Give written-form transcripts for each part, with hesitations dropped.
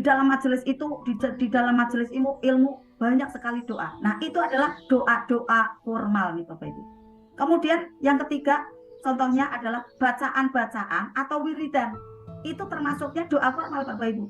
dalam majelis itu, di dalam majelis ilmu banyak sekali doa. Nah, itu adalah doa-doa formal nih Bapak Ibu. Kemudian yang ketiga, contohnya adalah bacaan-bacaan atau wiridan. Itu termasuknya doa formal Bapak Ibu.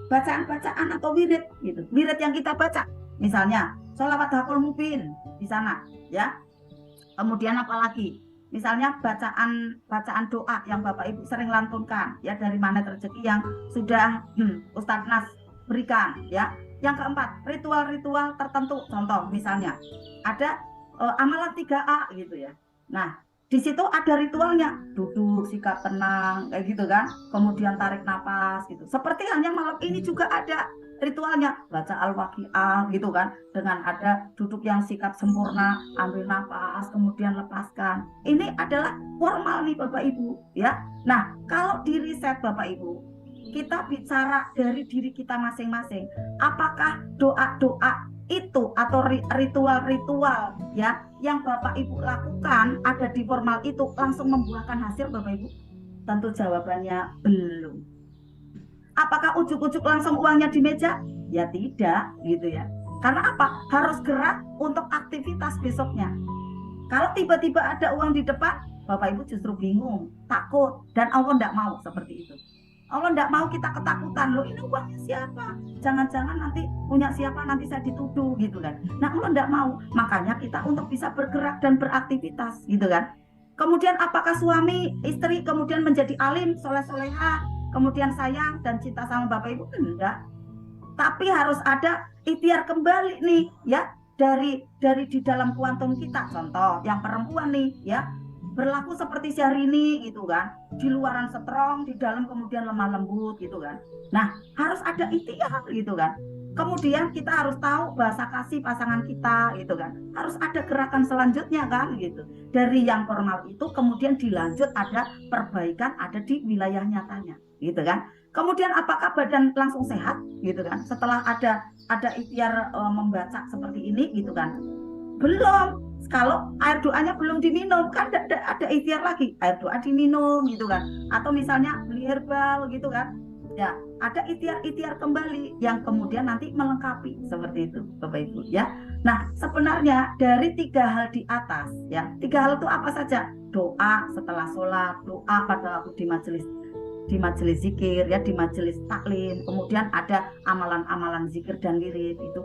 Bacaan-bacaan atau wirid gitu. Wirid yang kita baca. Misalnya, sholawat hakul mubin di sana, ya. Kemudian apalagi? Misalnya bacaan doa yang Bapak Ibu sering lantunkan, ya, dari mana rezeki yang sudah Ustadz Nas berikan, ya. Yang keempat, ritual-ritual tertentu. Contoh misalnya ada amalan 3A gitu ya. Nah, di situ ada ritualnya, duduk, sikap tenang, kayak gitu kan. Kemudian tarik napas gitu. Seperti halnya malam ini juga ada ritualnya, baca Al-Waqiah gitu kan, dengan ada duduk yang sikap sempurna, ambil napas, kemudian lepaskan. Ini adalah formal nih Bapak Ibu, ya. Nah, kalau di riset Bapak Ibu, kita bicara dari diri kita masing-masing, apakah doa-doa itu atau ritual-ritual ya yang Bapak Ibu lakukan ada di formal itu langsung membuahkan hasil Bapak Ibu? Tentu jawabannya belum. Apakah ujuk-ujuk langsung uangnya di meja? Ya tidak, gitu ya. Karena apa? Harus gerak untuk aktivitas besoknya. Kalau tiba-tiba ada uang di depan, Bapak Ibu justru bingung, takut, dan Allah tidak mau seperti itu. Allah tidak mau kita ketakutan, loh ini uangnya siapa? Jangan-jangan nanti punya siapa, nanti saya dituduh, gitu kan. Nah, Allah tidak mau. Makanya kita untuk bisa bergerak dan beraktivitas, gitu kan. Kemudian apakah suami, istri kemudian menjadi alim, soleh-soleha, kemudian sayang dan cinta sama Bapak Ibu? Enggak. Tapi harus ada ikhtiar kembali nih ya dari di dalam kuantum kita. Contoh yang perempuan nih ya, berlaku seperti Syahrini gitu kan, di luaran strong, di dalam kemudian lemah lembut gitu kan. Nah, harus ada ikhtiar gitu kan. Kemudian kita harus tahu bahasa kasih pasangan kita gitu kan. Harus ada gerakan selanjutnya kan gitu. Dari yang formal itu kemudian dilanjut ada perbaikan ada di wilayah nyatanya gitu kan. Kemudian apakah badan langsung sehat gitu kan setelah ada ikhtiar membaca seperti ini gitu kan? Belum. Kalau air doanya belum diminum kan ada ikhtiar lagi, air doa diminum gitu kan. Atau misalnya beli herbal gitu kan. Ya, ada ikhtiar kembali yang kemudian nanti melengkapi seperti itu Bapak Ibu ya. Nah, sebenarnya dari 3 hal di atas ya, 3 hal itu apa saja? Doa setelah sholat, doa pada waktu di majelis zikir ya, di majelis taklim, kemudian ada amalan-amalan zikir dan wirid, itu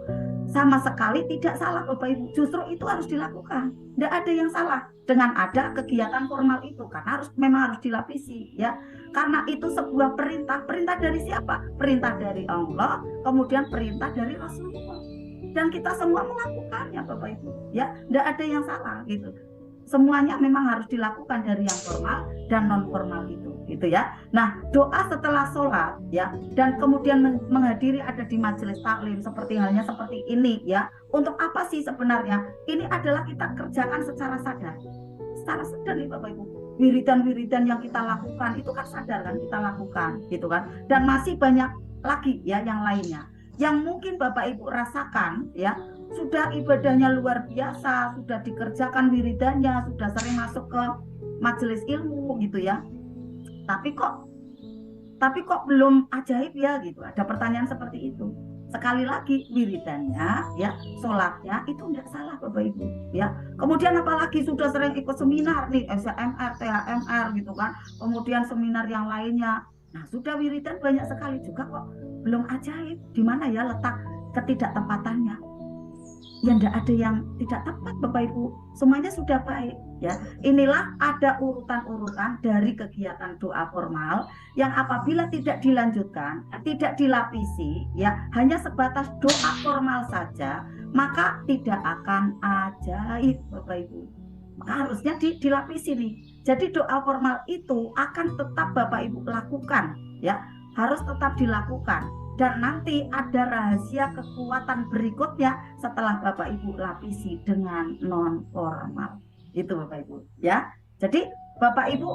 sama sekali tidak salah Bapak Ibu. Justru itu harus dilakukan, tidak ada yang salah dengan ada kegiatan formal itu, karena memang harus dilapisi ya, karena itu sebuah perintah dari siapa? Perintah dari Allah, kemudian perintah dari Rasulullah, dan kita semua melakukannya Bapak Ibu ya, tidak ada yang salah gitu. Semuanya memang harus dilakukan dari yang formal dan non formal itu gitu ya. Nah, doa setelah sholat ya, dan kemudian menghadiri ada di majelis taklim seperti halnya seperti ini ya. Untuk apa sih sebenarnya? Ini adalah kita kerjakan secara sadar nih Bapak Ibu. Wiridan-wiridan yang kita lakukan itu kan sadar kan kita lakukan gitu kan. Dan masih banyak lagi ya yang lainnya yang mungkin Bapak Ibu rasakan ya, sudah ibadahnya luar biasa, sudah dikerjakan wiridannya, sudah sering masuk ke majelis ilmu gitu ya. Tapi kok belum ajaib ya gitu. Ada pertanyaan seperti itu. Sekali lagi wiridannya ya, sholatnya itu tidak salah Bapak Ibu ya. Kemudian apalagi sudah sering ikut seminar nih, SMR, THMR gitu kan. Kemudian seminar yang lainnya. Nah, sudah wiridan banyak sekali juga kok belum ajaib. Di mana ya letak ketidaktepatannya? Ya tidak ada yang tidak tepat Bapak Ibu, semuanya sudah baik ya. Inilah ada urutan-urutan dari kegiatan doa formal yang apabila tidak dilanjutkan, tidak dilapisi ya, hanya sebatas doa formal saja, maka tidak akan ajaib Bapak Ibu. Maka harusnya dilapisi nih. Jadi doa formal itu akan tetap Bapak Ibu lakukan ya, harus tetap dilakukan. Dan nanti ada rahasia kekuatan berikutnya setelah Bapak Ibu lapisi dengan non formal. Itu Bapak Ibu ya. Jadi Bapak Ibu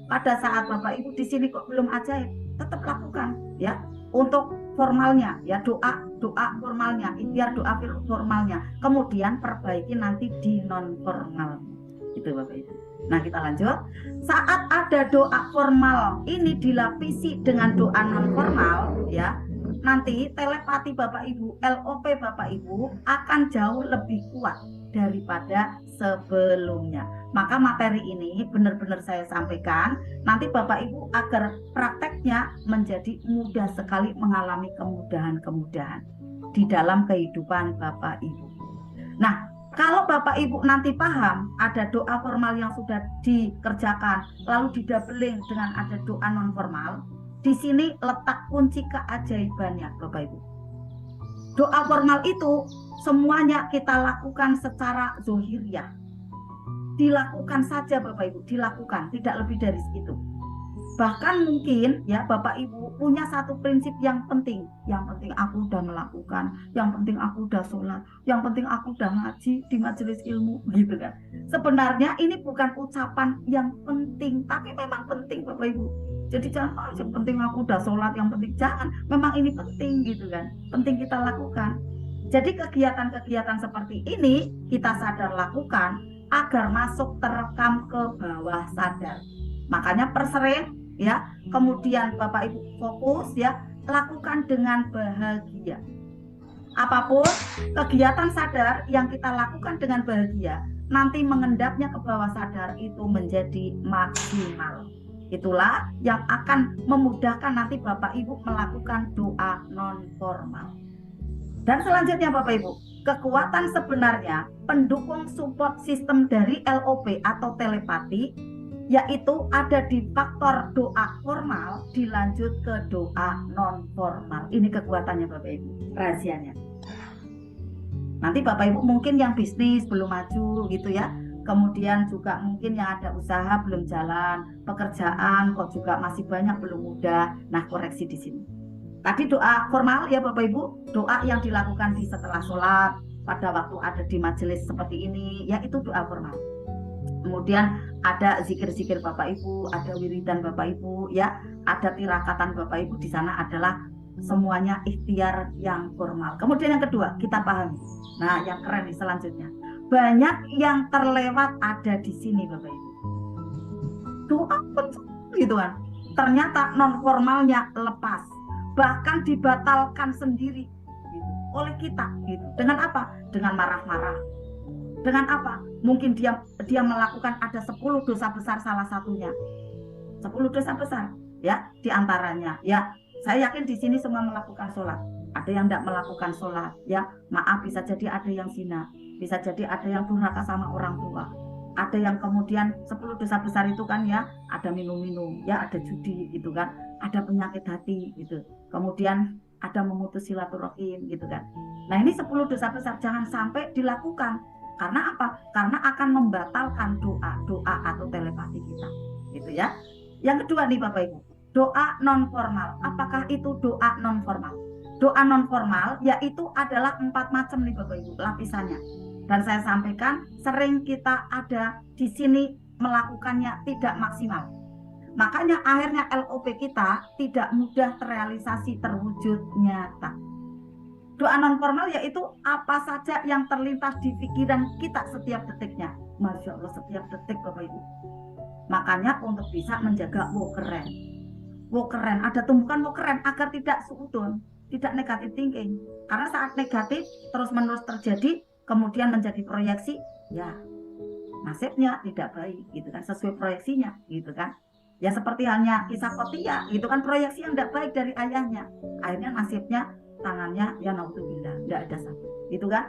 pada saat Bapak Ibu di sini kok belum ajaib, tetap lakukan ya untuk formalnya ya, doa formalnya, ikhtiar doa formalnya. Kemudian perbaiki nanti di non formal. Itu Bapak Ibu. Nah, kita lanjut. Saat ada doa formal ini dilapisi dengan doa non formal ya, nanti telepati Bapak Ibu, LOP Bapak Ibu akan jauh lebih kuat daripada sebelumnya. Maka materi ini benar-benar saya sampaikan nanti Bapak Ibu agar prakteknya menjadi mudah sekali, mengalami kemudahan-kemudahan di dalam kehidupan Bapak Ibu. Nah, kalau Bapak Ibu nanti paham ada doa formal yang sudah dikerjakan, lalu didoubling dengan ada doa non formal, di sini letak kunci keajaibannya Bapak Ibu. Doa formal itu semuanya kita lakukan secara zohiriah. Dilakukan saja Bapak Ibu, dilakukan, tidak lebih dari itu. Bahkan mungkin ya Bapak Ibu punya satu prinsip yang penting. Yang penting aku udah melakukan, yang penting aku udah sholat, yang penting aku udah ngaji di majelis ilmu, gitu kan. Sebenarnya ini bukan ucapan yang penting, tapi memang penting Bapak Ibu. Jadi jangan, yang penting aku udah sholat, yang penting jangan. Memang ini penting gitu kan, penting kita lakukan. Jadi kegiatan-kegiatan seperti ini kita sadar lakukan agar masuk terekam ke bawah sadar. Makanya persering ya, kemudian Bapak Ibu fokus ya, lakukan dengan bahagia. Apapun kegiatan sadar yang kita lakukan dengan bahagia, nanti mengendapnya ke bawah sadar itu menjadi maksimal. Itulah yang akan memudahkan nanti Bapak Ibu melakukan doa non formal. Dan selanjutnya Bapak Ibu, kekuatan sebenarnya pendukung support sistem dari LOP atau telepati, yaitu ada di faktor doa formal dilanjut ke doa non formal. Ini kekuatannya Bapak Ibu, rahasianya. Nanti Bapak Ibu mungkin yang bisnis belum maju gitu ya, kemudian juga mungkin yang ada usaha belum jalan, pekerjaan kok juga masih banyak belum mudah. Nah, koreksi di sini. Tadi doa formal ya Bapak Ibu, doa yang dilakukan di setelah sholat, pada waktu ada di majelis seperti ini, yaitu doa formal. Kemudian ada zikir-zikir Bapak Ibu, ada wiridan Bapak Ibu, ya, ada tirakatan Bapak Ibu, di sana adalah semuanya ikhtiar yang formal. Kemudian yang kedua, kita pahami. Nah, yang keren nih selanjutnya. Banyak yang terlewat ada di sini Bapak Ibu. Doa gitu kan. Ternyata non formalnya lepas. Bahkan dibatalkan sendiri gitu, oleh kita gitu. Dengan apa? Dengan marah-marah. Dengan apa? Mungkin dia melakukan ada 10 dosa besar salah satunya. 10 dosa besar ya, diantaranya ya. Saya yakin di sini semua melakukan sholat. Ada yang tidak melakukan sholat ya. Maaf, bisa jadi ada yang zina, bisa jadi ada yang durhaka sama orang tua. Ada yang kemudian 10 dosa besar itu kan ya, ada minum-minum, ya ada judi gitu kan, ada penyakit hati gitu. Kemudian ada memutus silaturahim gitu kan. Nah, ini 10 dosa besar jangan sampai dilakukan. Karena apa? Karena akan membatalkan doa atau telepati kita. Gitu ya. Yang kedua nih Bapak Ibu, doa non formal. Apakah itu doa non formal? Doa non formal yaitu adalah 4 macam nih Bapak Ibu lapisannya. Dan saya sampaikan sering kita ada di sini melakukannya tidak maksimal. Makanya akhirnya LOP kita tidak mudah terrealisasi, terwujud nyata. Doa non formal yaitu apa saja yang terlintas di pikiran kita setiap detiknya. Masya Allah, setiap detik Bapak Ibu. Makanya untuk bisa menjaga keren. Keren, ada tumbukan keren agar tidak suudon, tidak negatif thinking. Karena saat negatif terus-menerus terjadi, kemudian menjadi proyeksi, ya nasibnya tidak baik gitu kan, sesuai proyeksinya gitu kan. Ya seperti halnya kisah Kotia, itu kan proyeksi yang tidak baik dari ayahnya, akhirnya nasibnya tangannya ya naudzubillah, tidak ada satu gitu kan.